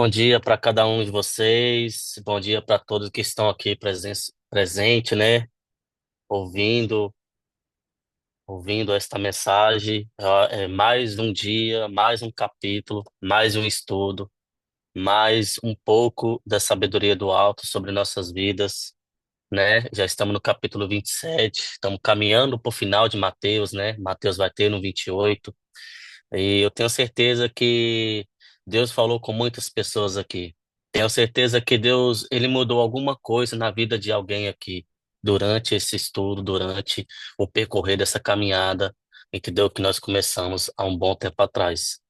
Bom dia para cada um de vocês. Bom dia para todos que estão aqui presente, né? Ouvindo, ouvindo esta mensagem. É mais um dia, mais um capítulo, mais um estudo, mais um pouco da sabedoria do alto sobre nossas vidas, né? Já estamos no capítulo 27. Estamos caminhando para o final de Mateus, né? Mateus vai ter no 28. E eu tenho certeza que Deus falou com muitas pessoas aqui. Tenho certeza que Deus, ele mudou alguma coisa na vida de alguém aqui durante esse estudo, durante o percorrer dessa caminhada, entendeu? Que nós começamos há um bom tempo atrás.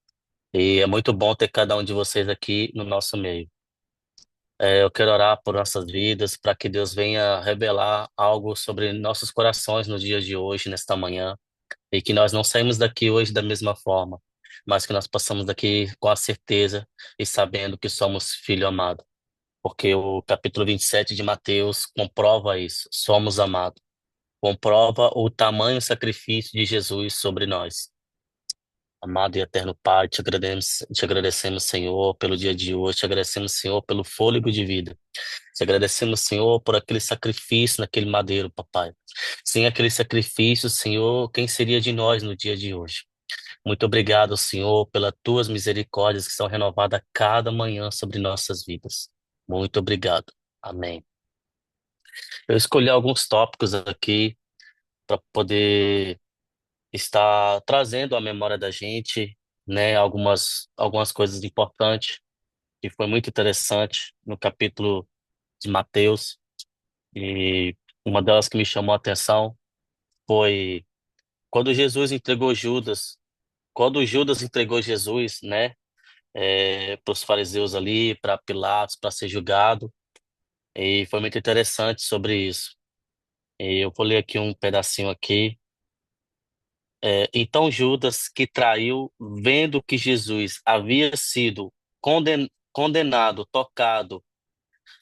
E é muito bom ter cada um de vocês aqui no nosso meio. Eu quero orar por nossas vidas, para que Deus venha revelar algo sobre nossos corações no dia de hoje, nesta manhã. E que nós não saímos daqui hoje da mesma forma, mas que nós passamos daqui com a certeza e sabendo que somos filho amado. Porque o capítulo 27 de Mateus comprova isso. Somos amados. Comprova o tamanho sacrifício de Jesus sobre nós. Amado e eterno Pai, te agradecemos, Senhor, pelo dia de hoje, te agradecemos, Senhor, pelo fôlego de vida. Te agradecemos, Senhor, por aquele sacrifício naquele madeiro, papai. Sem aquele sacrifício, Senhor, quem seria de nós no dia de hoje? Muito obrigado, Senhor, pelas tuas misericórdias que são renovadas a cada manhã sobre nossas vidas. Muito obrigado. Amém. Eu escolhi alguns tópicos aqui para poder estar trazendo à memória da gente, né, algumas coisas importantes que foi muito interessante no capítulo de Mateus. E uma delas que me chamou a atenção foi quando Jesus entregou Judas, quando Judas entregou Jesus, né, para os fariseus ali, para Pilatos, para ser julgado. E foi muito interessante sobre isso. E eu vou ler aqui um pedacinho aqui. Então Judas, que traiu, vendo que Jesus havia sido condenado, tocado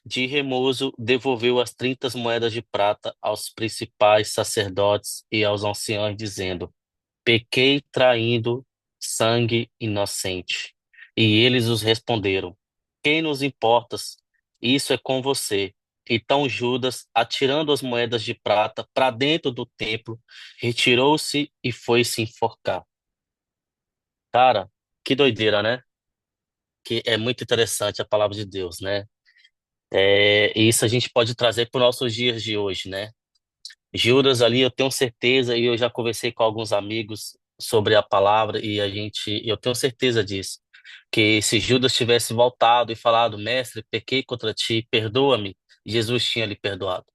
de remoso, devolveu as 30 moedas de prata aos principais sacerdotes e aos anciãos, dizendo: Pequei traindo sangue inocente. E eles os responderam: Quem nos importas? Isso é com você. Então Judas, atirando as moedas de prata para dentro do templo, retirou-se e foi se enforcar. Cara, que doideira, né? Que é muito interessante a palavra de Deus, né? E isso a gente pode trazer para os nossos dias de hoje, né? Judas ali, eu tenho certeza, e eu já conversei com alguns amigos sobre a palavra, e eu tenho certeza disso, que se Judas tivesse voltado e falado, mestre, pequei contra ti, perdoa-me, Jesus tinha lhe perdoado.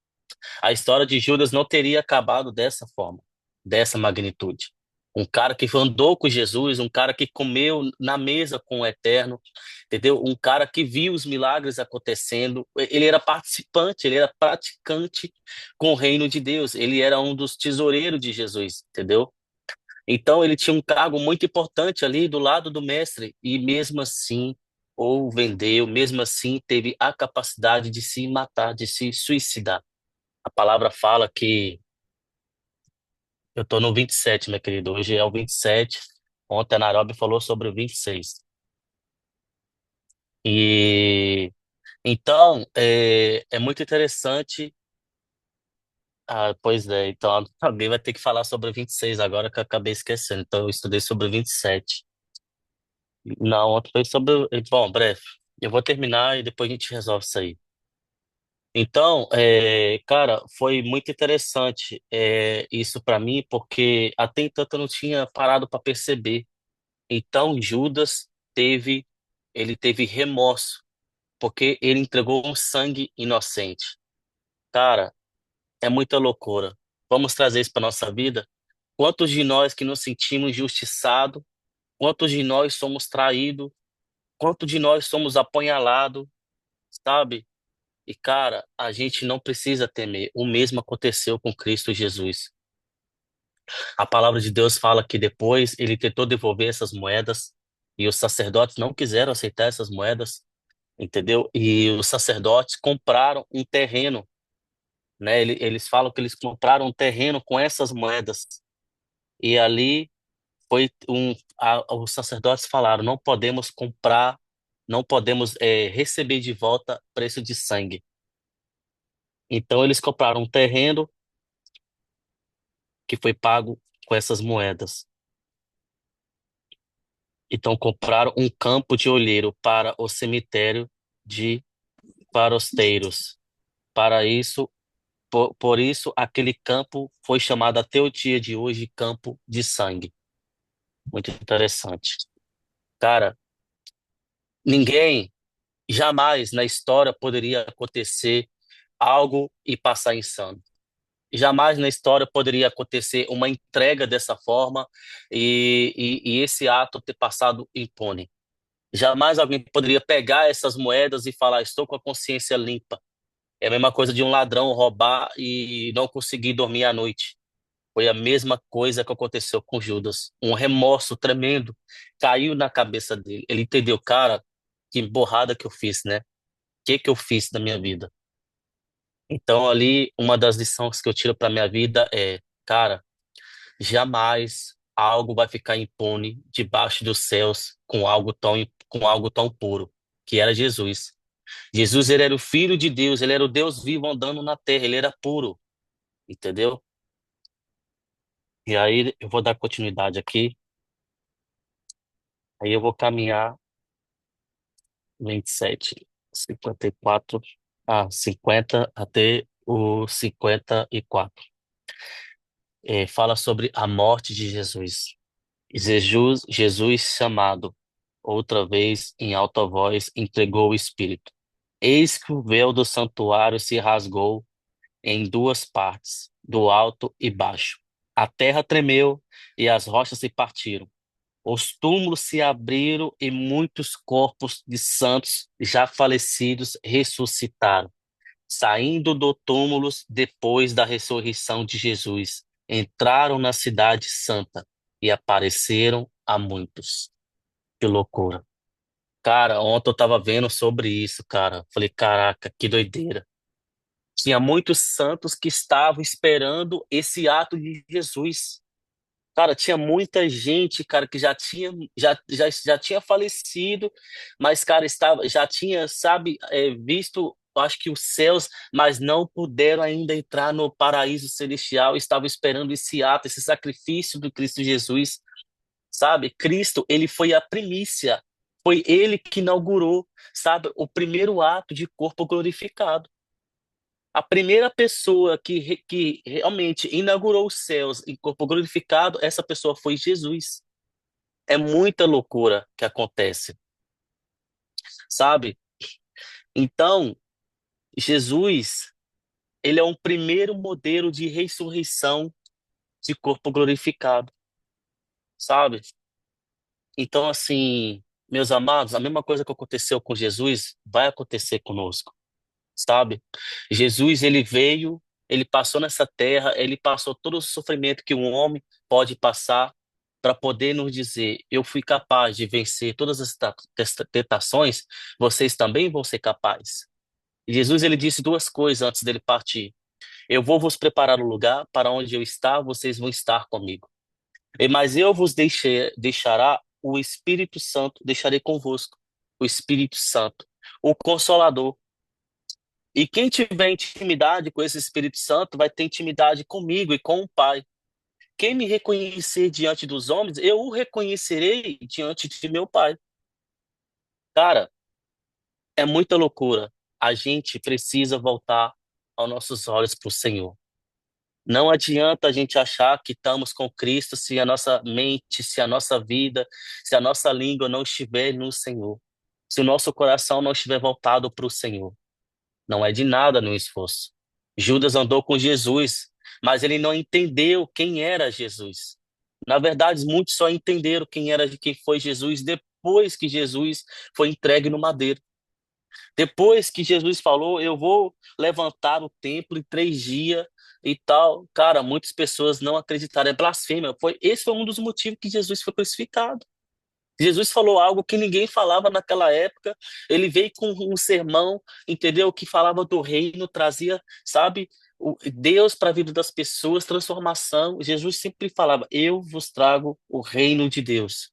A história de Judas não teria acabado dessa forma, dessa magnitude. Um cara que andou com Jesus, um cara que comeu na mesa com o Eterno, entendeu? Um cara que viu os milagres acontecendo. Ele era participante, ele era praticante com o reino de Deus. Ele era um dos tesoureiros de Jesus, entendeu? Então ele tinha um cargo muito importante ali do lado do mestre e mesmo assim ou vendeu, mesmo assim teve a capacidade de se matar, de se suicidar. A palavra fala que eu tô no 27, meu querido. Hoje é o 27. Ontem a Nairobi falou sobre o 26. E então é muito interessante. Ah, pois é, então alguém vai ter que falar sobre o 26 agora que eu acabei esquecendo. Então eu estudei sobre o 27. Não, ontem foi sobre. Bom, breve. Eu vou terminar e depois a gente resolve isso aí. Então, cara, foi muito interessante isso para mim, porque até então eu não tinha parado para perceber. Então Judas teve, ele teve remorso, porque ele entregou um sangue inocente. Cara, é muita loucura. Vamos trazer isso para nossa vida? Quantos de nós que nos sentimos injustiçados, quantos de nós somos traídos, quantos de nós somos apunhalados, sabe? E cara, a gente não precisa temer. O mesmo aconteceu com Cristo Jesus. A palavra de Deus fala que depois ele tentou devolver essas moedas e os sacerdotes não quiseram aceitar essas moedas. Entendeu? E os sacerdotes compraram um terreno, né? Eles falam que eles compraram um terreno com essas moedas. E ali os sacerdotes falaram, não podemos comprar, Não podemos receber de volta preço de sangue. Então eles compraram um terreno que foi pago com essas moedas. Então compraram um campo de olheiro para o cemitério de Farosteiros. Para isso, por isso, aquele campo foi chamado até o dia de hoje Campo de Sangue. Muito interessante. Cara, ninguém jamais na história poderia acontecer algo e passar insano. Jamais na história poderia acontecer uma entrega dessa forma e esse ato ter passado impune. Jamais alguém poderia pegar essas moedas e falar: estou com a consciência limpa. É a mesma coisa de um ladrão roubar e não conseguir dormir à noite. Foi a mesma coisa que aconteceu com Judas. Um remorso tremendo caiu na cabeça dele. Ele entendeu, cara, que borrada que eu fiz, né? O que eu fiz na minha vida? Então, ali, uma das lições que eu tiro para minha vida é, cara, jamais algo vai ficar impune debaixo dos céus com algo tão puro, que era Jesus. Jesus, ele era o Filho de Deus, ele era o Deus vivo andando na terra, ele era puro, entendeu? E aí eu vou dar continuidade aqui, aí eu vou caminhar 27, 54, 50 até o 54. Fala sobre a morte de Jesus. Jesus, chamado outra vez em alta voz, entregou o Espírito. Eis que o véu do santuário se rasgou em duas partes, do alto e baixo. A terra tremeu e as rochas se partiram. Os túmulos se abriram e muitos corpos de santos já falecidos ressuscitaram, saindo do túmulos depois da ressurreição de Jesus. Entraram na cidade santa e apareceram a muitos. Que loucura. Cara, ontem eu tava vendo sobre isso, cara. Falei, caraca, que doideira. Tinha muitos santos que estavam esperando esse ato de Jesus. Cara, tinha muita gente, cara, que já tinha falecido, mas, cara, já tinha, sabe, visto, acho que os céus, mas não puderam ainda entrar no paraíso celestial, estavam esperando esse ato, esse sacrifício do Cristo Jesus, sabe? Cristo, ele foi a primícia, foi ele que inaugurou, sabe, o primeiro ato de corpo glorificado. A primeira pessoa que realmente inaugurou os céus em corpo glorificado, essa pessoa foi Jesus. É muita loucura que acontece, sabe? Então, Jesus, ele é um primeiro modelo de ressurreição de corpo glorificado, sabe? Então, assim, meus amados, a mesma coisa que aconteceu com Jesus vai acontecer conosco. Sabe? Jesus, ele veio, ele passou nessa terra, ele passou todo o sofrimento que um homem pode passar para poder nos dizer: eu fui capaz de vencer todas as tentações, vocês também vão ser capazes. E Jesus, ele disse duas coisas antes dele partir: eu vou vos preparar o lugar para onde eu estar, vocês vão estar comigo. Mas eu vos deixará o Espírito Santo, deixarei convosco o Espírito Santo, o Consolador. E quem tiver intimidade com esse Espírito Santo vai ter intimidade comigo e com o Pai. Quem me reconhecer diante dos homens, eu o reconhecerei diante de meu Pai. Cara, é muita loucura. A gente precisa voltar aos nossos olhos para o Senhor. Não adianta a gente achar que estamos com Cristo se a nossa mente, se a nossa vida, se a nossa língua não estiver no Senhor. Se o nosso coração não estiver voltado para o Senhor. Não é de nada no esforço. Judas andou com Jesus, mas ele não entendeu quem era Jesus. Na verdade, muitos só entenderam quem foi Jesus depois que Jesus foi entregue no madeiro. Depois que Jesus falou: eu vou levantar o templo em 3 dias e tal. Cara, muitas pessoas não acreditaram. É blasfêmia. Esse foi um dos motivos que Jesus foi crucificado. Jesus falou algo que ninguém falava naquela época. Ele veio com um sermão, entendeu? Que falava do reino, trazia, sabe, Deus para a vida das pessoas, transformação. Jesus sempre falava: eu vos trago o reino de Deus.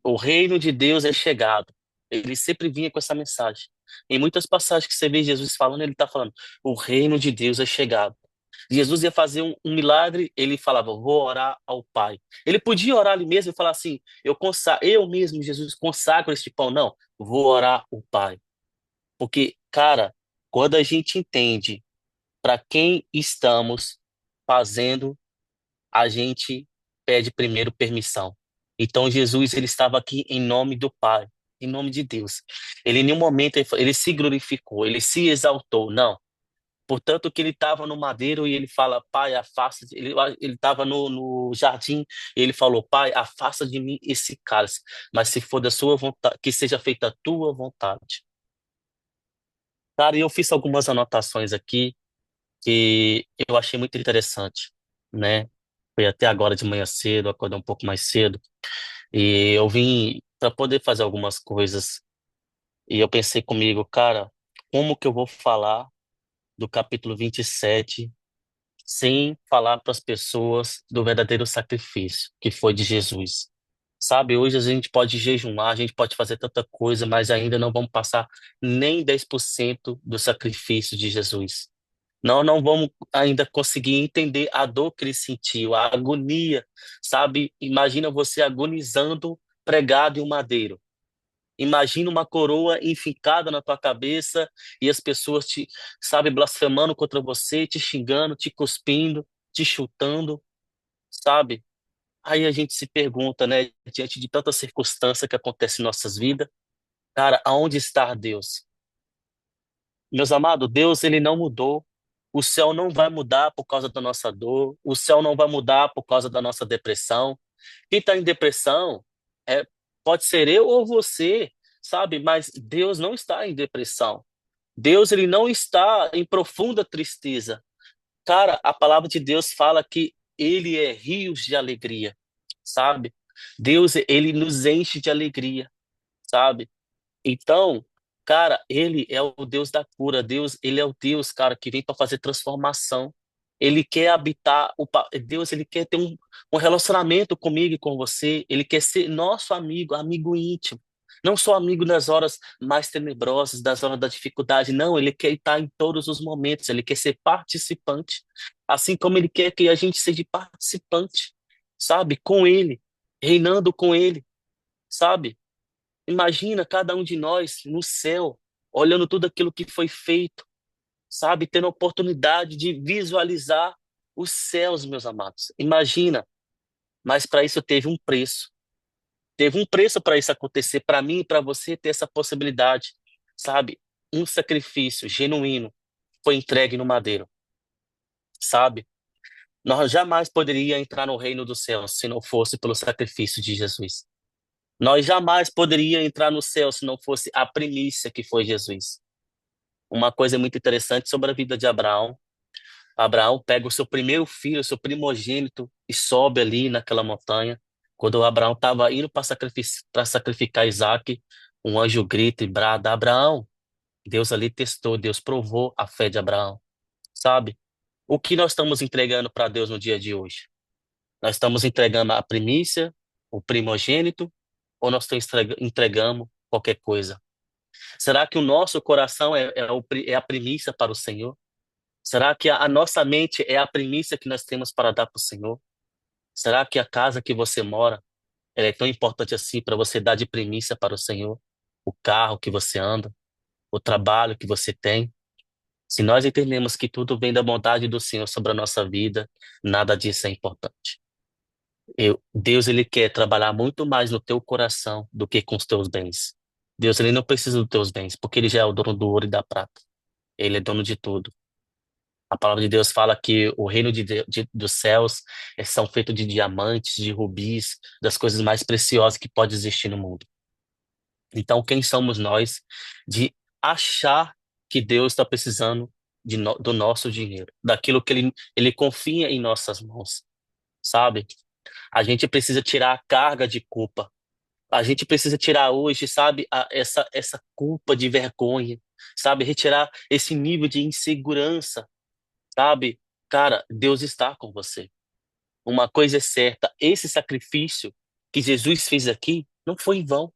O reino de Deus é chegado. Ele sempre vinha com essa mensagem. Em muitas passagens que você vê Jesus falando, ele está falando: o reino de Deus é chegado. Jesus ia fazer um milagre, ele falava: vou orar ao Pai. Ele podia orar ali mesmo e falar assim: eu mesmo, Jesus, consagro este pão. Não, vou orar ao Pai. Porque, cara, quando a gente entende para quem estamos fazendo, a gente pede primeiro permissão. Então Jesus, ele estava aqui em nome do Pai, em nome de Deus. Ele em nenhum momento ele se glorificou, ele se exaltou, não. Portanto que ele estava no madeiro e ele fala: Pai, afasta, ele estava no jardim e ele falou: Pai, afasta de mim esse cálice, mas se for da sua vontade, que seja feita a tua vontade. Cara, e eu fiz algumas anotações aqui que eu achei muito interessante, né? Foi até agora de manhã cedo, acordei um pouco mais cedo, e eu vim para poder fazer algumas coisas, e eu pensei comigo, cara, como que eu vou falar do capítulo 27 sem falar para as pessoas do verdadeiro sacrifício que foi de Jesus? Sabe, hoje a gente pode jejuar, a gente pode fazer tanta coisa, mas ainda não vamos passar nem 10% do sacrifício de Jesus. Nós não vamos ainda conseguir entender a dor que ele sentiu, a agonia, sabe? Imagina você agonizando pregado em um madeiro. Imagina uma coroa enfincada na tua cabeça e as pessoas te, sabe, blasfemando contra você, te xingando, te cuspindo, te chutando, sabe? Aí a gente se pergunta, né, diante de tanta circunstância que acontece em nossas vidas, cara, aonde está Deus? Meus amados, Deus, ele não mudou. O céu não vai mudar por causa da nossa dor. O céu não vai mudar por causa da nossa depressão. Quem está em depressão é, pode ser eu ou você, sabe? Mas Deus não está em depressão. Deus, ele não está em profunda tristeza. Cara, a palavra de Deus fala que ele é rios de alegria, sabe? Deus, ele nos enche de alegria, sabe? Então, cara, ele é o Deus da cura. Deus, ele é o Deus, cara, que vem para fazer transformação. Ele quer habitar, Deus, ele quer ter um relacionamento comigo e com você. Ele quer ser nosso amigo, amigo íntimo. Não só amigo nas horas mais tenebrosas, das horas da dificuldade. Não, ele quer estar em todos os momentos. Ele quer ser participante. Assim como ele quer que a gente seja participante, sabe? Com ele, reinando com ele, sabe? Imagina cada um de nós no céu, olhando tudo aquilo que foi feito, sabe? Tendo a oportunidade de visualizar os céus, meus amados. Imagina, mas para isso teve um preço. Teve um preço para isso acontecer, para mim e para você ter essa possibilidade, sabe? Um sacrifício genuíno foi entregue no madeiro, sabe? Nós jamais poderíamos entrar no reino dos céus se não fosse pelo sacrifício de Jesus. Nós jamais poderíamos entrar no céu se não fosse a primícia que foi Jesus. Uma coisa muito interessante sobre a vida de Abraão. Abraão pega o seu primeiro filho, o seu primogênito, e sobe ali naquela montanha. Quando Abraão estava indo para sacrificar Isaac, um anjo grita e brada: Abraão! Deus ali testou, Deus provou a fé de Abraão. Sabe? O que nós estamos entregando para Deus no dia de hoje? Nós estamos entregando a primícia, o primogênito, ou nós estamos entregando qualquer coisa? Será que o nosso coração é a primícia para o Senhor? Será que a nossa mente é a primícia que nós temos para dar para o Senhor? Será que a casa que você mora, ela é tão importante assim para você dar de primícia para o Senhor? O carro que você anda, o trabalho que você tem? Se nós entendemos que tudo vem da bondade do Senhor sobre a nossa vida, nada disso é importante. Deus, ele quer trabalhar muito mais no teu coração do que com os teus bens. Deus, ele não precisa dos teus bens, porque ele já é o dono do ouro e da prata. Ele é dono de tudo. A palavra de Deus fala que o reino dos céus são feitos de diamantes, de rubis, das coisas mais preciosas que pode existir no mundo. Então, quem somos nós de achar que Deus está precisando do nosso dinheiro, daquilo que ele confia em nossas mãos, sabe? A gente precisa tirar a carga de culpa. A gente precisa tirar hoje, sabe, essa culpa de vergonha, sabe? Retirar esse nível de insegurança, sabe? Cara, Deus está com você. Uma coisa é certa, esse sacrifício que Jesus fez aqui não foi em vão.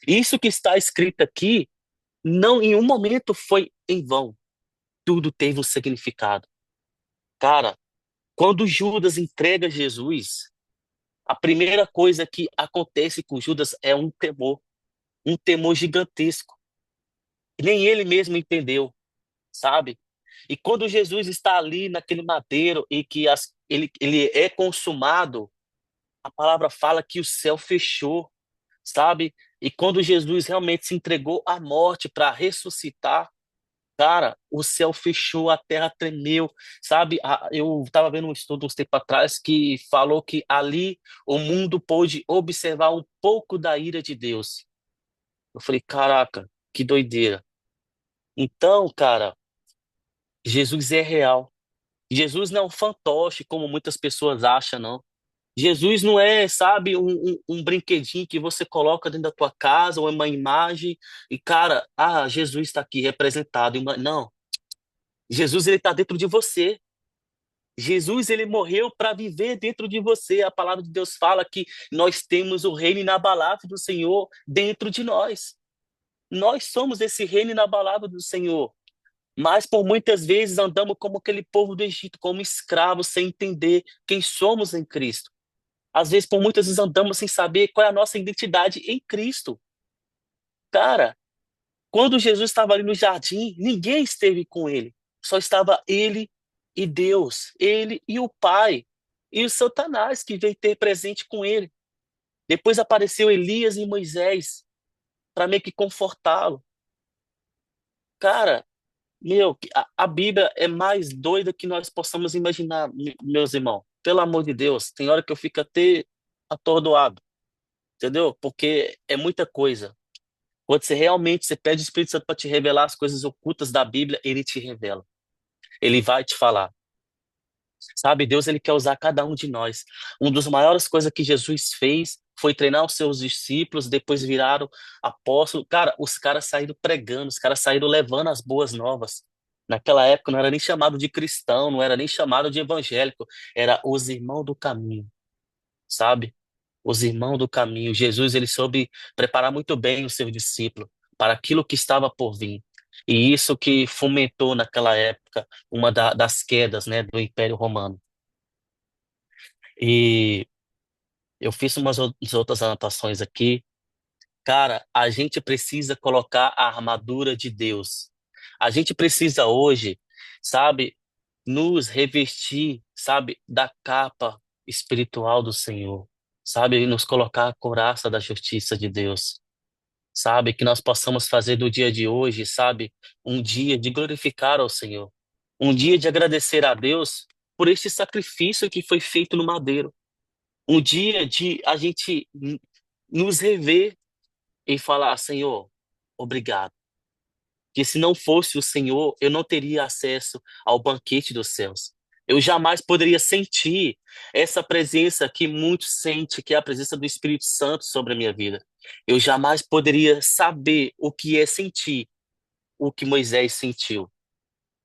Isso que está escrito aqui, não em um momento foi em vão. Tudo teve um significado. Cara, quando Judas entrega Jesus, a primeira coisa que acontece com Judas é um temor gigantesco. Nem ele mesmo entendeu, sabe? E quando Jesus está ali naquele madeiro e que ele é consumado, a palavra fala que o céu fechou, sabe? E quando Jesus realmente se entregou à morte para ressuscitar, cara, o céu fechou, a terra tremeu, sabe? Eu estava vendo um estudo uns tempos atrás que falou que ali o mundo pôde observar um pouco da ira de Deus. Eu falei, caraca, que doideira. Então, cara, Jesus é real. Jesus não é um fantoche, como muitas pessoas acham, não. Jesus não é, sabe, um brinquedinho que você coloca dentro da tua casa, ou é uma imagem, e, cara, Jesus está aqui representado. Não, Jesus, ele está dentro de você. Jesus, ele morreu para viver dentro de você. A palavra de Deus fala que nós temos o reino inabalável do Senhor dentro de nós. Nós somos esse reino inabalável do Senhor. Mas por muitas vezes andamos como aquele povo do Egito, como escravos, sem entender quem somos em Cristo. Às vezes, por muitas vezes, andamos sem saber qual é a nossa identidade em Cristo. Cara, quando Jesus estava ali no jardim, ninguém esteve com ele. Só estava ele e Deus, ele e o Pai, e o Satanás que veio ter presente com ele. Depois apareceu Elias e Moisés para meio que confortá-lo. Cara, meu, a Bíblia é mais doida que nós possamos imaginar, meus irmãos. Pelo amor de Deus, tem hora que eu fico até atordoado, entendeu? Porque é muita coisa. Quando você pede o Espírito Santo para te revelar as coisas ocultas da Bíblia, ele te revela. Ele vai te falar. Sabe, Deus, ele quer usar cada um de nós. Uma das maiores coisas que Jesus fez foi treinar os seus discípulos, depois viraram apóstolos. Cara, os caras saíram pregando, os caras saíram levando as boas novas. Naquela época não era nem chamado de cristão, não era nem chamado de evangélico, era os irmãos do caminho, sabe? Os irmãos do caminho. Jesus, ele soube preparar muito bem o seu discípulo para aquilo que estava por vir. E isso que fomentou naquela época uma das quedas, né, do Império Romano. E eu fiz outras anotações aqui. Cara, a gente precisa colocar a armadura de Deus. A gente precisa hoje, sabe, nos revestir, sabe, da capa espiritual do Senhor, sabe, e nos colocar a couraça da justiça de Deus, sabe, que nós possamos fazer do dia de hoje, sabe, um dia de glorificar ao Senhor, um dia de agradecer a Deus por este sacrifício que foi feito no madeiro, um dia de a gente nos rever e falar, Senhor, obrigado. Que se não fosse o Senhor, eu não teria acesso ao banquete dos céus. Eu jamais poderia sentir essa presença que muitos sentem, que é a presença do Espírito Santo sobre a minha vida. Eu jamais poderia saber o que é sentir o que Moisés sentiu.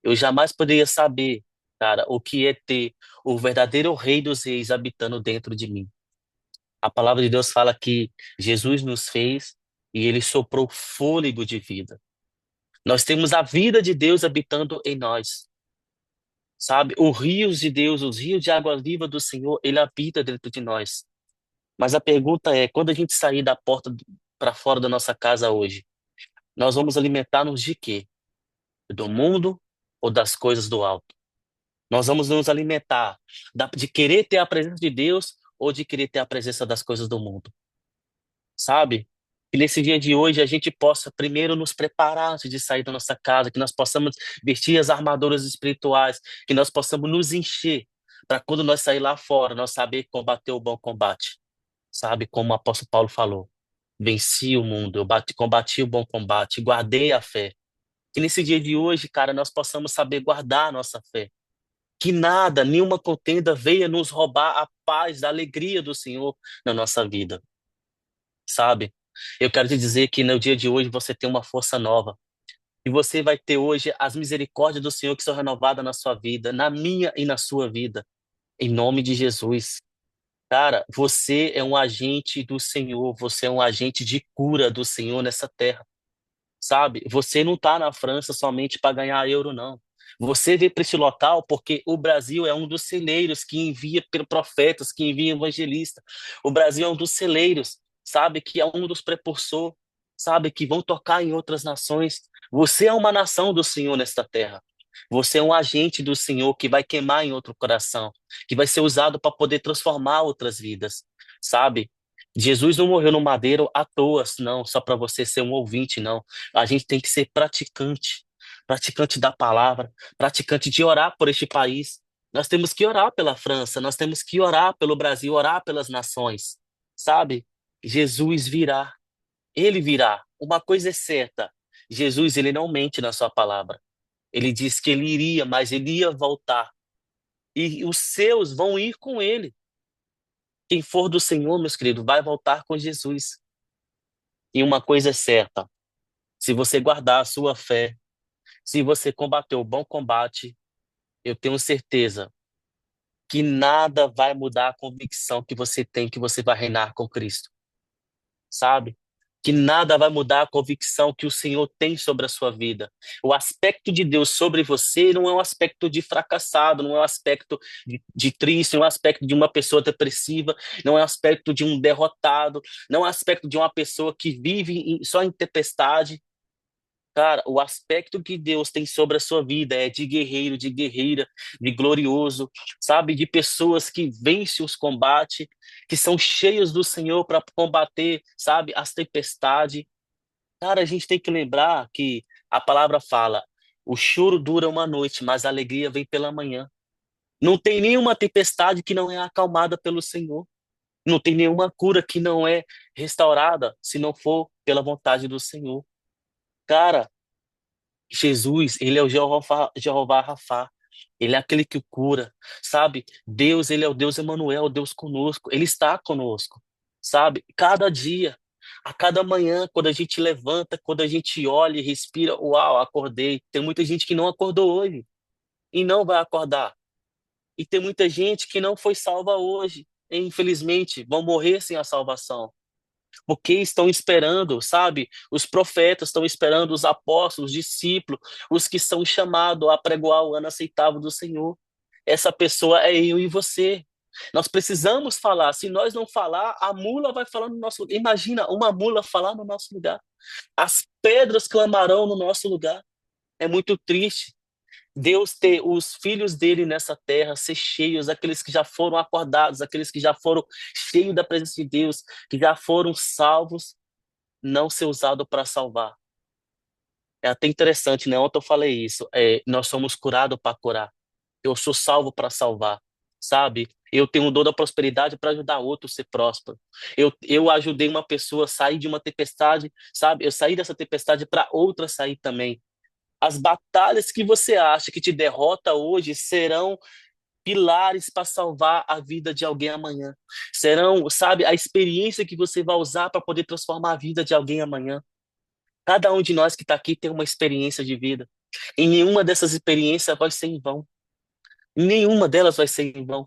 Eu jamais poderia saber, cara, o que é ter o verdadeiro Rei dos Reis habitando dentro de mim. A palavra de Deus fala que Jesus nos fez e ele soprou fôlego de vida. Nós temos a vida de Deus habitando em nós, sabe? Os rios de Deus, os rios de água viva do Senhor, ele habita dentro de nós. Mas a pergunta é, quando a gente sair da porta para fora da nossa casa hoje, nós vamos alimentar-nos de quê? Do mundo ou das coisas do alto? Nós vamos nos alimentar de querer ter a presença de Deus ou de querer ter a presença das coisas do mundo? Sabe? Que nesse dia de hoje a gente possa primeiro nos preparar antes de sair da nossa casa, que nós possamos vestir as armaduras espirituais, que nós possamos nos encher para quando nós sair lá fora, nós saber combater o bom combate. Sabe? Como o apóstolo Paulo falou, venci o mundo, combati o bom combate, guardei a fé. Que nesse dia de hoje, cara, nós possamos saber guardar a nossa fé. Que nada, nenhuma contenda venha nos roubar a paz, a alegria do Senhor na nossa vida, sabe? Eu quero te dizer que no dia de hoje você tem uma força nova. E você vai ter hoje as misericórdias do Senhor que são renovadas na sua vida, na minha e na sua vida. Em nome de Jesus. Cara, você é um agente do Senhor, você é um agente de cura do Senhor nessa terra. Sabe? Você não está na França somente para ganhar euro, não. Você veio para esse local porque o Brasil é um dos celeiros que envia profetas, que envia evangelistas. O Brasil é um dos celeiros, sabe? Que é um dos precursores, sabe? Que vão tocar em outras nações. Você é uma nação do Senhor nesta terra. Você é um agente do Senhor que vai queimar em outro coração, que vai ser usado para poder transformar outras vidas, sabe? Jesus não morreu no madeiro à toa, não, só para você ser um ouvinte, não. A gente tem que ser praticante, praticante da palavra, praticante de orar por este país. Nós temos que orar pela França, nós temos que orar pelo Brasil, orar pelas nações, sabe? Jesus virá, ele virá. Uma coisa é certa, Jesus, ele não mente na sua palavra. Ele disse que ele iria, mas ele ia voltar. E os seus vão ir com ele. Quem for do Senhor, meus queridos, vai voltar com Jesus. E uma coisa é certa: se você guardar a sua fé, se você combater o bom combate, eu tenho certeza que nada vai mudar a convicção que você tem que você vai reinar com Cristo, sabe? Que nada vai mudar a convicção que o Senhor tem sobre a sua vida. O aspecto de Deus sobre você não é um aspecto de fracassado, não é um aspecto de triste, não é um aspecto de uma pessoa depressiva, não é um aspecto de um derrotado, não é um aspecto de uma pessoa que vive só em tempestade. Cara, o aspecto que Deus tem sobre a sua vida é de guerreiro, de guerreira, de glorioso, sabe? De pessoas que vencem os combates, que são cheios do Senhor para combater, sabe? As tempestades. Cara, a gente tem que lembrar que a palavra fala: o choro dura uma noite, mas a alegria vem pela manhã. Não tem nenhuma tempestade que não é acalmada pelo Senhor. Não tem nenhuma cura que não é restaurada se não for pela vontade do Senhor. Cara, Jesus, ele é o Jeová Rafá. Ele é aquele que cura, sabe? Deus, ele é o Deus Emanuel, o Deus conosco. Ele está conosco, sabe? Cada dia, a cada manhã, quando a gente levanta, quando a gente olha e respira, uau, acordei. Tem muita gente que não acordou hoje e não vai acordar. E tem muita gente que não foi salva hoje. E, infelizmente, vão morrer sem a salvação porque estão esperando, sabe? Os profetas estão esperando, os apóstolos, os discípulos, os que são chamados a pregoar o ano aceitável do Senhor. Essa pessoa é eu e você. Nós precisamos falar. Se nós não falar, a mula vai falar no nosso lugar. Imagina uma mula falar no nosso lugar. As pedras clamarão no nosso lugar. É muito triste. Deus ter os filhos dele nessa terra, ser cheios, aqueles que já foram acordados, aqueles que já foram cheios da presença de Deus, que já foram salvos, não ser usado para salvar. É até interessante, né? Ontem eu falei isso. Nós somos curados para curar. Eu sou salvo para salvar, sabe? Eu tenho o dom da prosperidade para ajudar outro a ser próspero. Eu ajudei uma pessoa a sair de uma tempestade, sabe? Eu saí dessa tempestade para outra sair também. As batalhas que você acha que te derrota hoje serão pilares para salvar a vida de alguém amanhã. Serão, sabe, a experiência que você vai usar para poder transformar a vida de alguém amanhã. Cada um de nós que está aqui tem uma experiência de vida. E nenhuma dessas experiências vai ser em vão. Nenhuma delas vai ser em vão.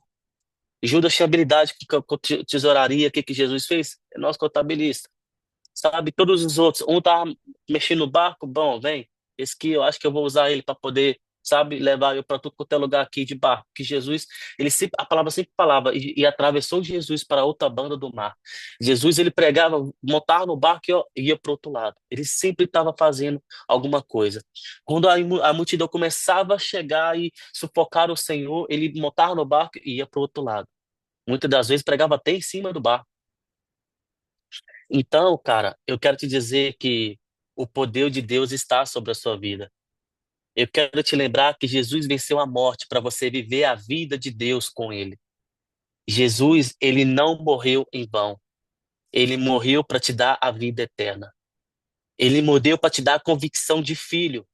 Judas tinha habilidade com tesouraria. O que Jesus fez? É nosso contabilista. Sabe, todos os outros. Um tá mexendo no barco, bom, vem. Esse aqui eu acho que eu vou usar ele para poder, sabe, levar eu para tudo quanto é lugar aqui de barco. Que Jesus, ele sempre, a palavra sempre falava, e atravessou Jesus para outra banda do mar. Jesus, ele pregava, montava no barco e ó, ia para outro lado. Ele sempre estava fazendo alguma coisa. Quando a multidão começava a chegar e sufocar o Senhor, ele montava no barco e ia para o outro lado. Muitas das vezes pregava até em cima do barco. Então, cara, eu quero te dizer que o poder de Deus está sobre a sua vida. Eu quero te lembrar que Jesus venceu a morte para você viver a vida de Deus com Ele. Jesus, ele não morreu em vão. Ele morreu para te dar a vida eterna. Ele morreu para te dar a convicção de filho.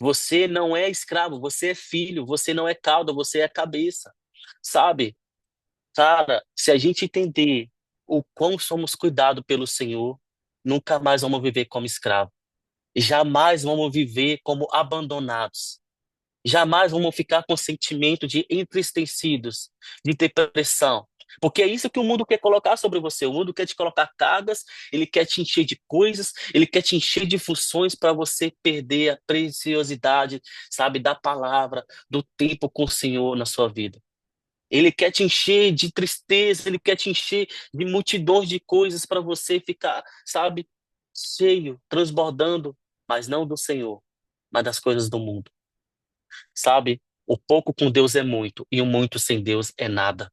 Você não é escravo, você é filho. Você não é cauda, você é cabeça. Sabe? Cara, se a gente entender o quão somos cuidados pelo Senhor, nunca mais vamos viver como escravo. Jamais vamos viver como abandonados. Jamais vamos ficar com sentimento de entristecidos, de depressão. Porque é isso que o mundo quer colocar sobre você. O mundo quer te colocar cargas, ele quer te encher de coisas, ele quer te encher de funções para você perder a preciosidade, sabe, da palavra, do tempo com o Senhor na sua vida. Ele quer te encher de tristeza, ele quer te encher de multidões de coisas para você ficar, sabe, cheio, transbordando, mas não do Senhor, mas das coisas do mundo. Sabe? O pouco com Deus é muito e o muito sem Deus é nada.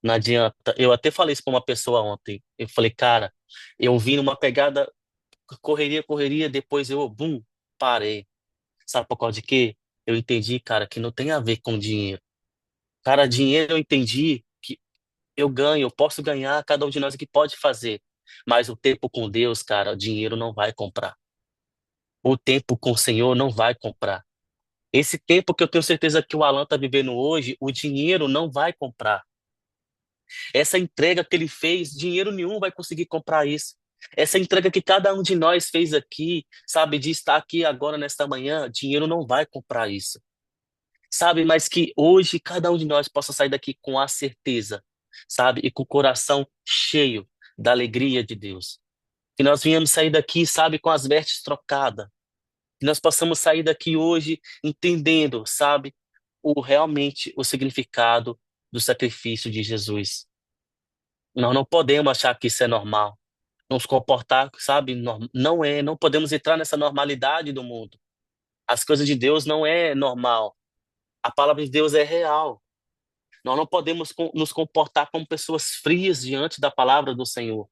Não adianta. Eu até falei isso para uma pessoa ontem. Eu falei, cara, eu vim numa pegada correria, correria, depois eu, bum, parei. Sabe por causa de quê? Eu entendi, cara, que não tem a ver com dinheiro. Cara, dinheiro eu entendi que eu ganho, eu posso ganhar, cada um de nós aqui pode fazer. Mas o tempo com Deus, cara, o dinheiro não vai comprar. O tempo com o Senhor não vai comprar. Esse tempo que eu tenho certeza que o Alan está vivendo hoje, o dinheiro não vai comprar. Essa entrega que ele fez, dinheiro nenhum vai conseguir comprar isso. Essa entrega que cada um de nós fez aqui, sabe, de estar aqui agora nesta manhã, dinheiro não vai comprar isso. Sabe, mas que hoje cada um de nós possa sair daqui com a certeza, sabe, e com o coração cheio da alegria de Deus. Que nós venhamos sair daqui, sabe, com as vestes trocadas. Que nós possamos sair daqui hoje entendendo, sabe, o realmente o significado do sacrifício de Jesus. Nós não podemos achar que isso é normal. Nos comportar, sabe, não é, não podemos entrar nessa normalidade do mundo. As coisas de Deus não é normal. A palavra de Deus é real. Nós não podemos nos comportar como pessoas frias diante da palavra do Senhor,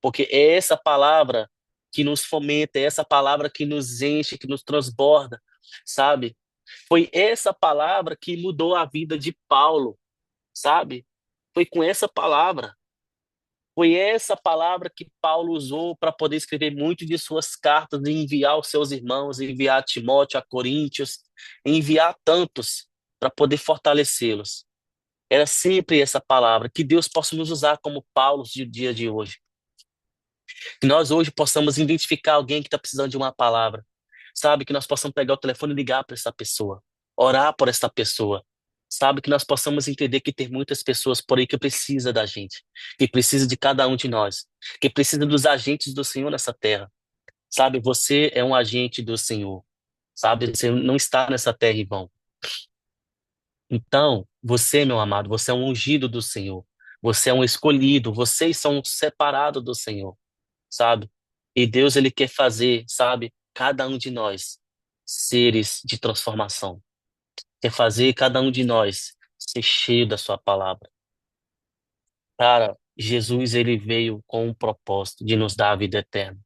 porque é essa palavra que nos fomenta, é essa palavra que nos enche, que nos transborda, sabe? Foi essa palavra que mudou a vida de Paulo, sabe? Foi com essa palavra. Foi essa palavra que Paulo usou para poder escrever muito de suas cartas e enviar aos seus irmãos, enviar a Timóteo, a Coríntios, enviar tantos para poder fortalecê-los. Era sempre essa palavra, que Deus possa nos usar como Paulo de dia de hoje. Que nós hoje possamos identificar alguém que está precisando de uma palavra. Sabe, que nós possamos pegar o telefone e ligar para essa pessoa, orar por essa pessoa. Sabe, que nós possamos entender que tem muitas pessoas por aí que precisa da gente, que precisa de cada um de nós, que precisa dos agentes do Senhor nessa terra. Sabe, você é um agente do Senhor. Sabe, você não está nessa terra em vão. Então, você, meu amado, você é um ungido do Senhor. Você é um escolhido, vocês são separados do Senhor, sabe? E Deus, ele quer fazer, sabe, cada um de nós seres de transformação. Quer fazer cada um de nós ser cheio da sua palavra. Cara, Jesus, ele veio com o propósito de nos dar a vida eterna.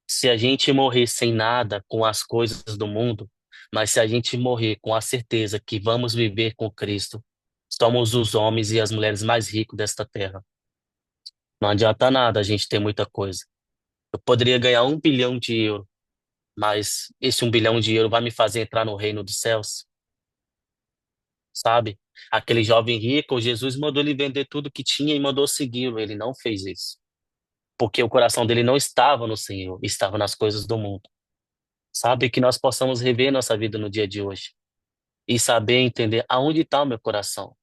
Se a gente morrer sem nada com as coisas do mundo, mas se a gente morrer com a certeza que vamos viver com Cristo, somos os homens e as mulheres mais ricos desta terra. Não adianta nada a gente ter muita coisa. Eu poderia ganhar 1 bilhão de euros, mas esse 1 bilhão de euros vai me fazer entrar no reino dos céus, sabe? Aquele jovem rico, Jesus mandou ele vender tudo que tinha e mandou segui-lo. Ele não fez isso, porque o coração dele não estava no Senhor, estava nas coisas do mundo. Sabe, que nós possamos rever nossa vida no dia de hoje e saber entender aonde está o meu coração.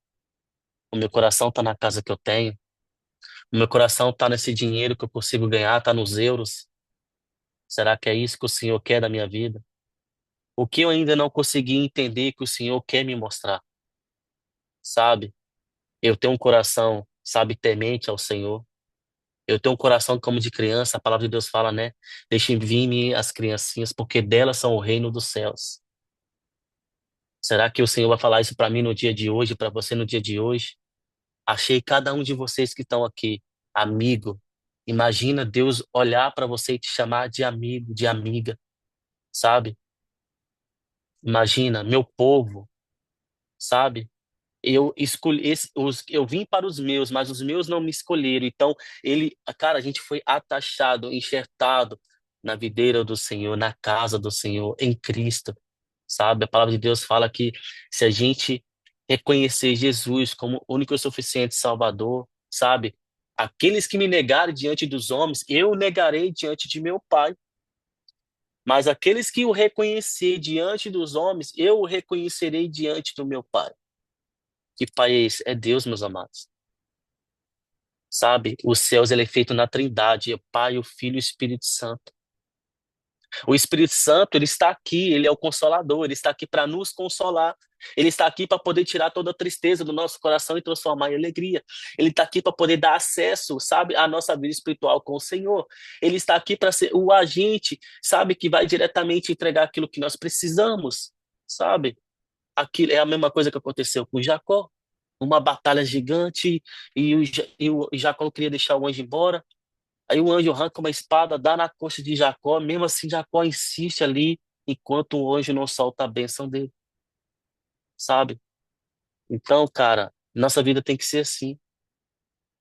O meu coração está na casa que eu tenho, o meu coração está nesse dinheiro que eu consigo ganhar, está nos euros. Será que é isso que o Senhor quer da minha vida? O que eu ainda não consegui entender que o Senhor quer me mostrar, sabe? Eu tenho um coração, sabe, temente ao Senhor. Eu tenho um coração como de criança, a palavra de Deus fala, né? Deixem vir-me as criancinhas, porque delas são o reino dos céus. Será que o Senhor vai falar isso para mim no dia de hoje, para você no dia de hoje? Achei cada um de vocês que estão aqui, amigo. Imagina Deus olhar para você e te chamar de amigo, de amiga, sabe? Imagina, meu povo, sabe? Eu escolhi, eu vim para os meus, mas os meus não me escolheram. Então, cara, a gente foi atachado, enxertado na videira do Senhor, na casa do Senhor, em Cristo, sabe? A palavra de Deus fala que se a gente reconhecer Jesus como único e suficiente Salvador, sabe? Aqueles que me negarem diante dos homens, eu negarei diante de meu Pai. Mas aqueles que o reconhecer diante dos homens, eu o reconhecerei diante do meu Pai. Que pai é esse? É Deus, meus amados. Sabe? Os céus, ele é feito na Trindade, é o Pai, o Filho e o Espírito Santo. O Espírito Santo, ele está aqui, ele é o consolador, ele está aqui para nos consolar. Ele está aqui para poder tirar toda a tristeza do nosso coração e transformar em alegria. Ele está aqui para poder dar acesso, sabe, à nossa vida espiritual com o Senhor. Ele está aqui para ser o agente, sabe, que vai diretamente entregar aquilo que nós precisamos, sabe? Aquilo é a mesma coisa que aconteceu com Jacó. Uma batalha gigante e Jacó queria deixar o anjo embora. Aí o anjo arranca uma espada, dá na coxa de Jacó. Mesmo assim, Jacó insiste ali, enquanto o anjo não solta a bênção dele, sabe? Então, cara, nossa vida tem que ser assim.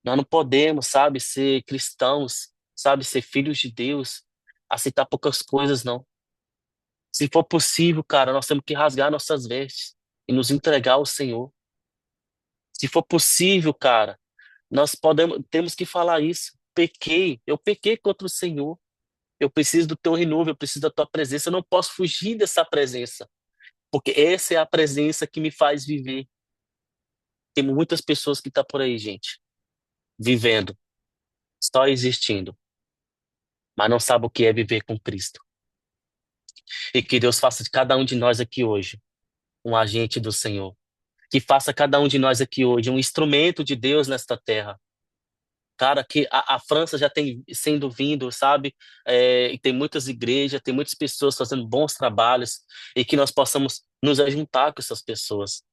Nós não podemos, sabe, ser cristãos, sabe, ser filhos de Deus, aceitar poucas coisas, não. Se for possível, cara, nós temos que rasgar nossas vestes e nos entregar ao Senhor. Se for possível, cara, temos que falar isso. Pequei, eu pequei contra o Senhor. Eu preciso do teu renovo, eu preciso da tua presença. Eu não posso fugir dessa presença, porque essa é a presença que me faz viver. Tem muitas pessoas que estão por aí, gente, vivendo, só existindo, mas não sabem o que é viver com Cristo. E que Deus faça de cada um de nós aqui hoje um agente do Senhor. Que faça cada um de nós aqui hoje um instrumento de Deus nesta terra. Cara, que a França já tem sendo vindo, sabe? E tem muitas igrejas, tem muitas pessoas fazendo bons trabalhos e que nós possamos nos ajuntar com essas pessoas.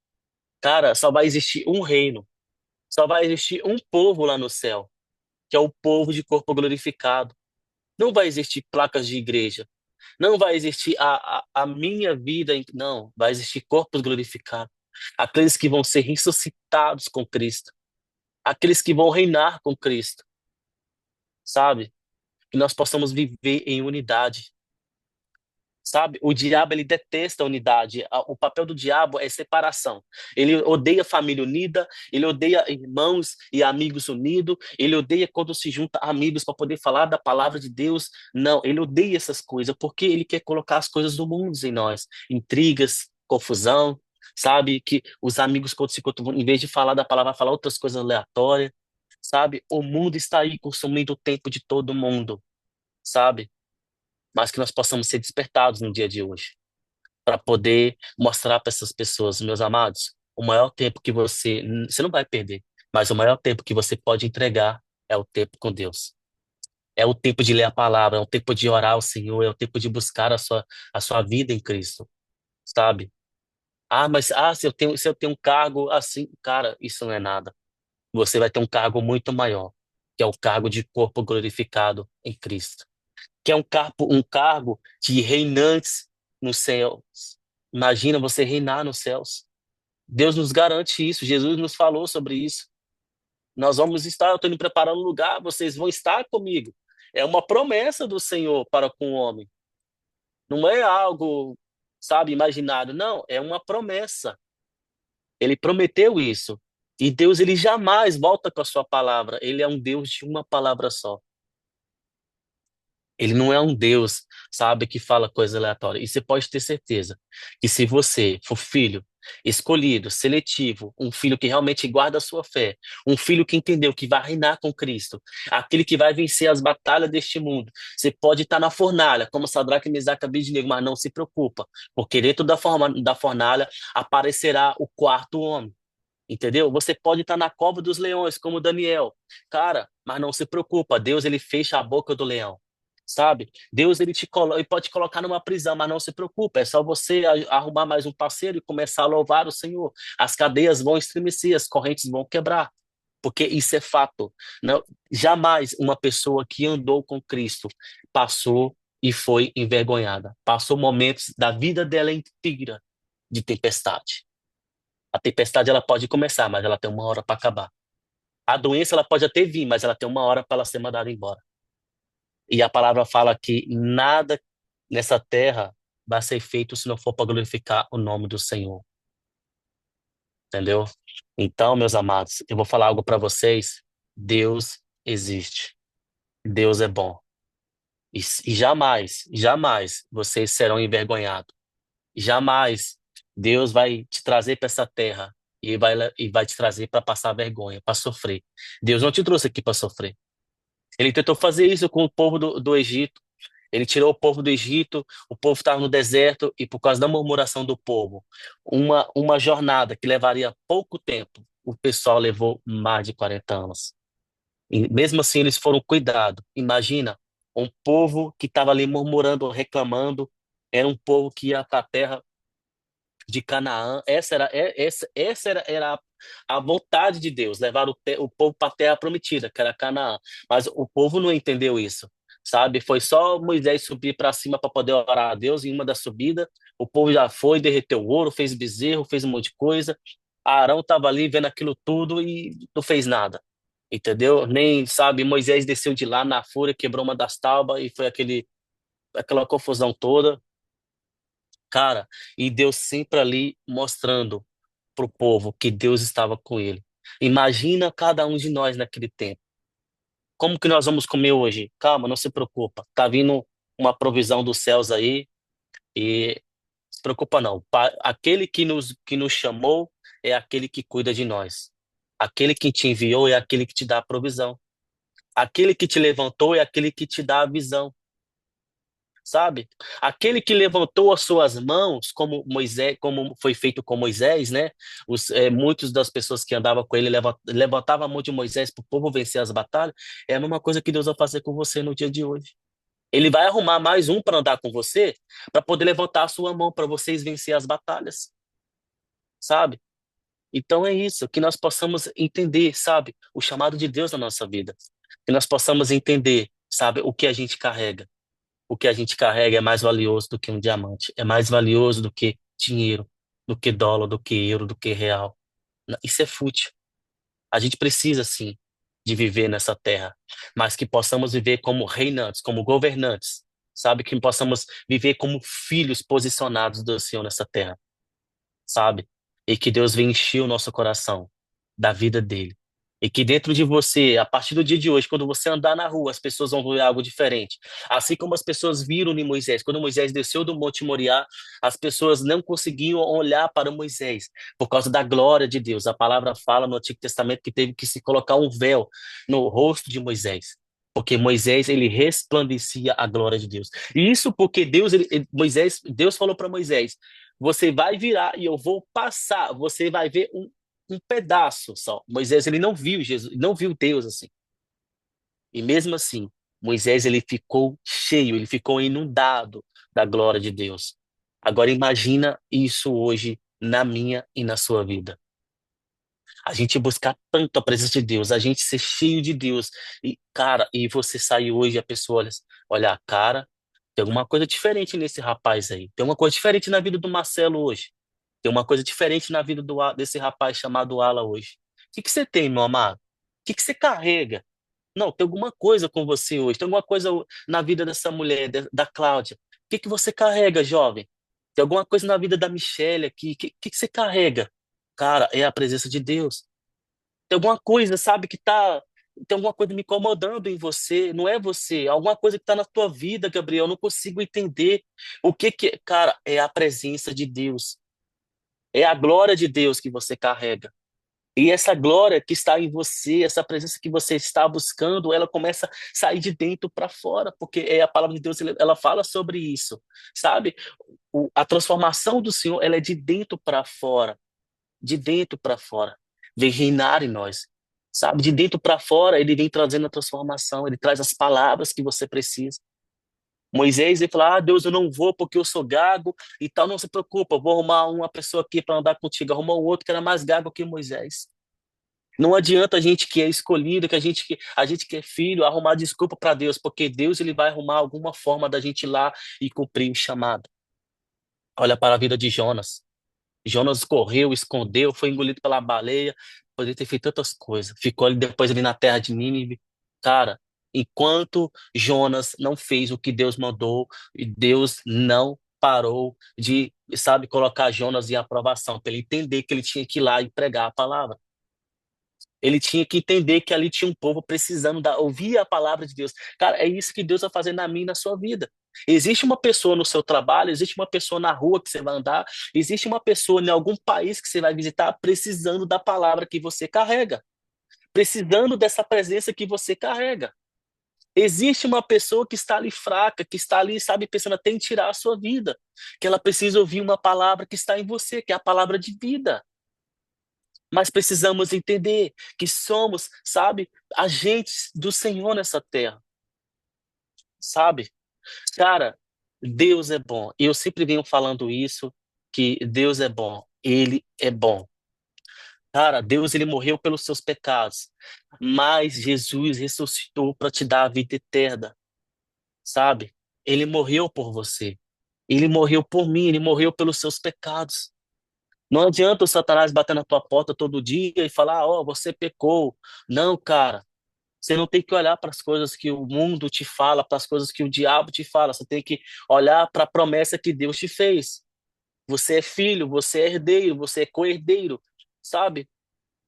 Cara, só vai existir um reino, só vai existir um povo lá no céu, que é o povo de corpo glorificado. Não vai existir placas de igreja, não vai existir a minha vida, não, vai existir corpos glorificados. Aqueles que vão ser ressuscitados com Cristo, aqueles que vão reinar com Cristo, sabe? Que nós possamos viver em unidade. Sabe? O diabo, ele detesta a unidade. O papel do diabo é separação. Ele odeia a família unida, ele odeia irmãos e amigos unidos, ele odeia quando se junta amigos para poder falar da palavra de Deus. Não, ele odeia essas coisas porque ele quer colocar as coisas do mundo em nós, intrigas, confusão, sabe? Que os amigos quando se encontram, em vez de falar da palavra, falar outras coisas aleatórias, sabe? O mundo está aí consumindo o tempo de todo mundo, sabe? Mas que nós possamos ser despertados no dia de hoje, para poder mostrar para essas pessoas, meus amados, o maior tempo que você não vai perder, mas o maior tempo que você pode entregar é o tempo com Deus. É o tempo de ler a palavra, é o tempo de orar ao Senhor, é o tempo de buscar a sua vida em Cristo, sabe? Se eu tenho um cargo assim, cara, isso não é nada. Você vai ter um cargo muito maior, que é o cargo de corpo glorificado em Cristo, que é um cargo de reinantes nos céus. Imagina você reinar nos céus. Deus nos garante isso, Jesus nos falou sobre isso. Nós vamos estar, eu estou me preparando um lugar, vocês vão estar comigo. É uma promessa do Senhor para com o homem. Não é algo, sabe, imaginário. Não, é uma promessa. Ele prometeu isso. E Deus, ele jamais volta com a sua palavra. Ele é um Deus de uma palavra só. Ele não é um Deus, sabe, que fala coisa aleatória. E você pode ter certeza que se você for filho escolhido, seletivo, um filho que realmente guarda a sua fé, um filho que entendeu que vai reinar com Cristo, aquele que vai vencer as batalhas deste mundo, você pode estar na fornalha, como Sadraque, Mesaque e Abednego, mas não se preocupa, porque dentro da fornalha aparecerá o quarto homem. Entendeu? Você pode estar na cova dos leões, como Daniel. Cara, mas não se preocupa, Deus ele fecha a boca do leão. Sabe? Deus ele pode te colocar numa prisão, mas não se preocupe, é só você arrumar mais um parceiro e começar a louvar o Senhor. As cadeias vão estremecer, as correntes vão quebrar, porque isso é fato. Não, jamais uma pessoa que andou com Cristo passou e foi envergonhada. Passou momentos da vida dela inteira de tempestade. A tempestade ela pode começar, mas ela tem uma hora para acabar. A doença ela pode até vir, mas ela tem uma hora para ela ser mandada embora. E a palavra fala que nada nessa terra vai ser feito se não for para glorificar o nome do Senhor, entendeu? Então, meus amados, eu vou falar algo para vocês. Deus existe. Deus é bom. E jamais, jamais vocês serão envergonhados. Jamais Deus vai te trazer para essa terra. e vai te trazer para passar vergonha, para sofrer. Deus não te trouxe aqui para sofrer. Ele tentou fazer isso com o povo do Egito. Ele tirou o povo do Egito, o povo estava no deserto, e por causa da murmuração do povo, uma jornada que levaria pouco tempo, o pessoal levou mais de 40 anos. E mesmo assim, eles foram cuidados. Imagina, um povo que estava ali murmurando, reclamando, era um povo que ia para a terra de Canaã. Essa era a vontade de Deus, levar o povo para a terra prometida, que era Canaã. Mas o povo não entendeu isso, sabe? Foi só Moisés subir para cima para poder orar a Deus. Em uma das subidas, o povo já foi, derreteu o ouro, fez bezerro, fez um monte de coisa. Arão estava ali vendo aquilo tudo e não fez nada. Entendeu? Nem, sabe, Moisés desceu de lá na fúria, quebrou uma das tábuas e foi aquela confusão toda. Cara, e Deus sempre ali mostrando pro povo que Deus estava com ele. Imagina cada um de nós naquele tempo. Como que nós vamos comer hoje? Calma, não se preocupa. Tá vindo uma provisão dos céus aí e se preocupa não. Aquele que nos chamou é aquele que cuida de nós. Aquele que te enviou é aquele que te dá a provisão. Aquele que te levantou é aquele que te dá a visão. Sabe? Aquele que levantou as suas mãos, como Moisés, como foi feito com Moisés, né? Muitos das pessoas que andavam com ele levantavam a mão de Moisés para o povo vencer as batalhas. É a mesma coisa que Deus vai fazer com você no dia de hoje. Ele vai arrumar mais um para andar com você, para poder levantar a sua mão para vocês vencer as batalhas, sabe? Então é isso, que nós possamos entender, sabe, o chamado de Deus na nossa vida. Que nós possamos entender, sabe, o que a gente carrega. O que a gente carrega é mais valioso do que um diamante, é mais valioso do que dinheiro, do que dólar, do que euro, do que real. Isso é fútil. A gente precisa, sim, de viver nessa terra, mas que possamos viver como reinantes, como governantes, sabe? Que possamos viver como filhos posicionados do Senhor nessa terra, sabe? E que Deus venha encher o nosso coração da vida dele. E que dentro de você, a partir do dia de hoje, quando você andar na rua, as pessoas vão ver algo diferente. Assim como as pessoas viram em Moisés. Quando Moisés desceu do Monte Moriá, as pessoas não conseguiam olhar para Moisés por causa da glória de Deus. A palavra fala no Antigo Testamento que teve que se colocar um véu no rosto de Moisés. Porque Moisés, ele resplandecia a glória de Deus. E isso porque Deus falou para Moisés: você vai virar e eu vou passar. Você vai ver um pedaço só. Moisés, ele não viu Jesus, não viu Deus assim. E mesmo assim, Moisés, ele ficou cheio, ele ficou inundado da glória de Deus. Agora imagina isso hoje na minha e na sua vida. A gente buscar tanto a presença de Deus, a gente ser cheio de Deus. E, cara, e você sair hoje e a pessoa olha, cara, tem alguma coisa diferente nesse rapaz aí. Tem uma coisa diferente na vida do Marcelo hoje. Tem uma coisa diferente na vida desse rapaz chamado Ala hoje. O que que você tem, meu amado? O que que você carrega? Não, tem alguma coisa com você hoje. Tem alguma coisa na vida dessa mulher, da Cláudia. O que que você carrega, jovem? Tem alguma coisa na vida da Michelle aqui. O que que você carrega? Cara, é a presença de Deus. Tem alguma coisa, sabe, que tá. Tem alguma coisa me incomodando em você. Não é você. Alguma coisa que tá na tua vida, Gabriel. Eu não consigo entender. O que que. Cara, é a presença de Deus. É a glória de Deus que você carrega. E essa glória que está em você, essa presença que você está buscando, ela começa a sair de dentro para fora, porque a palavra de Deus, ela fala sobre isso, sabe? A transformação do Senhor, ela é de dentro para fora, de dentro para fora. Vem reinar em nós, sabe? De dentro para fora, ele vem trazendo a transformação, ele traz as palavras que você precisa. Moisés, ele fala: Deus, eu não vou porque eu sou gago e tal, não se preocupa, eu vou arrumar uma pessoa aqui para andar contigo. Arrumou um outro que era mais gago que Moisés. Não adianta a gente que é escolhido, que a gente que é filho, arrumar desculpa para Deus, porque Deus ele vai arrumar alguma forma da gente ir lá e cumprir o chamado. Olha para a vida de Jonas. Jonas correu, escondeu, foi engolido pela baleia, poderia ter feito tantas coisas. Ficou ali depois ali na terra de Nínive. Cara, enquanto Jonas não fez o que Deus mandou, e Deus não parou de, sabe, colocar Jonas em aprovação, para ele entender que ele tinha que ir lá e pregar a palavra. Ele tinha que entender que ali tinha um povo precisando ouvir a palavra de Deus. Cara, é isso que Deus vai fazer na minha e na sua vida. Existe uma pessoa no seu trabalho, existe uma pessoa na rua que você vai andar, existe uma pessoa em algum país que você vai visitar precisando da palavra que você carrega, precisando dessa presença que você carrega. Existe uma pessoa que está ali fraca, que está ali, sabe, pensando até em tirar a sua vida, que ela precisa ouvir uma palavra que está em você, que é a palavra de vida. Mas precisamos entender que somos, sabe, agentes do Senhor nessa terra, sabe? Cara, Deus é bom. E eu sempre venho falando isso, que Deus é bom. Ele é bom. Cara, Deus ele morreu pelos seus pecados, mas Jesus ressuscitou para te dar a vida eterna, sabe? Ele morreu por você. Ele morreu por mim, ele morreu pelos seus pecados. Não adianta o Satanás bater na tua porta todo dia e falar, ó, você pecou. Não, cara. Você não tem que olhar para as coisas que o mundo te fala, para as coisas que o diabo te fala. Você tem que olhar para a promessa que Deus te fez. Você é filho, você é herdeiro, você é co-herdeiro, sabe?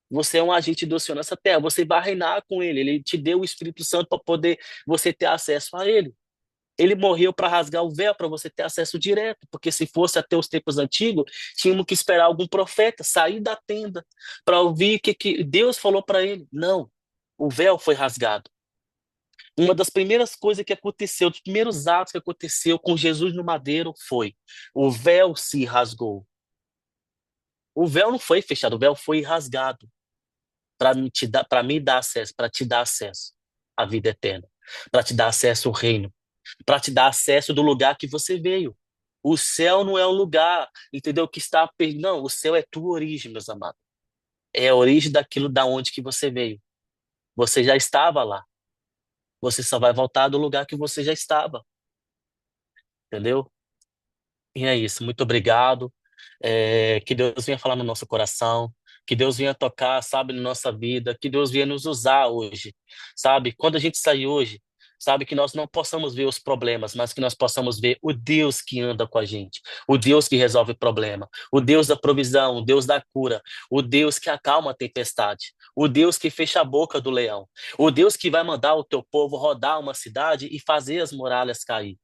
Você é um agente do Senhor nessa terra. Você vai reinar com Ele. Ele te deu o Espírito Santo para poder você ter acesso a Ele. Ele morreu para rasgar o véu, para você ter acesso direto, porque se fosse até os tempos antigos, tínhamos que esperar algum profeta sair da tenda para ouvir o que Deus falou para ele. Não, o véu foi rasgado. Uma das primeiras coisas que aconteceu, dos primeiros atos que aconteceu com Jesus no madeiro foi o véu se rasgou. O véu não foi fechado, o véu foi rasgado para me dar acesso, para te dar acesso à vida eterna, para te dar acesso ao reino, para te dar acesso do lugar que você veio. O céu não é um lugar, entendeu? Que está perdido. Não, o céu é tua origem, meus amados. É a origem daquilo da onde que você veio. Você já estava lá. Você só vai voltar do lugar que você já estava, entendeu? E é isso. Muito obrigado. Que Deus venha falar no nosso coração, que Deus venha tocar, sabe, na nossa vida, que Deus venha nos usar hoje, sabe? Quando a gente sair hoje, sabe, que nós não possamos ver os problemas, mas que nós possamos ver o Deus que anda com a gente, o Deus que resolve problema, o Deus da provisão, o Deus da cura, o Deus que acalma a tempestade, o Deus que fecha a boca do leão, o Deus que vai mandar o teu povo rodar uma cidade e fazer as muralhas cair,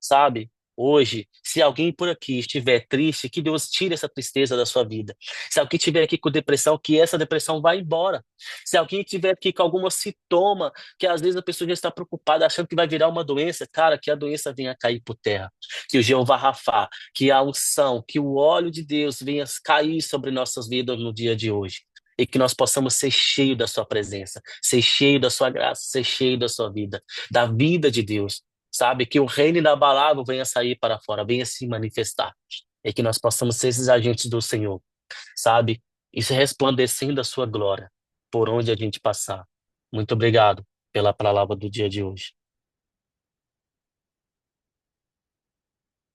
sabe? Hoje, se alguém por aqui estiver triste, que Deus tire essa tristeza da sua vida. Se alguém estiver aqui com depressão, que essa depressão vá embora. Se alguém estiver aqui com algum sintoma, que às vezes a pessoa já está preocupada, achando que vai virar uma doença, cara, que a doença venha cair por terra. Que o Jeová Rafá, que a unção, que o óleo de Deus venha cair sobre nossas vidas no dia de hoje. E que nós possamos ser cheios da sua presença, ser cheio da sua graça, ser cheio da sua vida, da vida de Deus, sabe? Que o reino inabalável venha sair para fora, venha se manifestar. E que nós possamos ser esses agentes do Senhor, sabe? Isso resplandecendo a sua glória por onde a gente passar. Muito obrigado pela palavra do dia de hoje.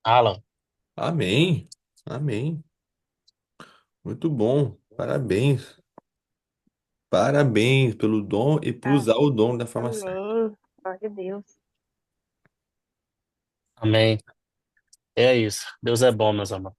Alan, Amém. Amém. Muito bom. Parabéns. Parabéns pelo dom e por Ah, usar o dom da forma certa. amém. Glória a Deus. amém. É isso. Deus é bom, meus amados.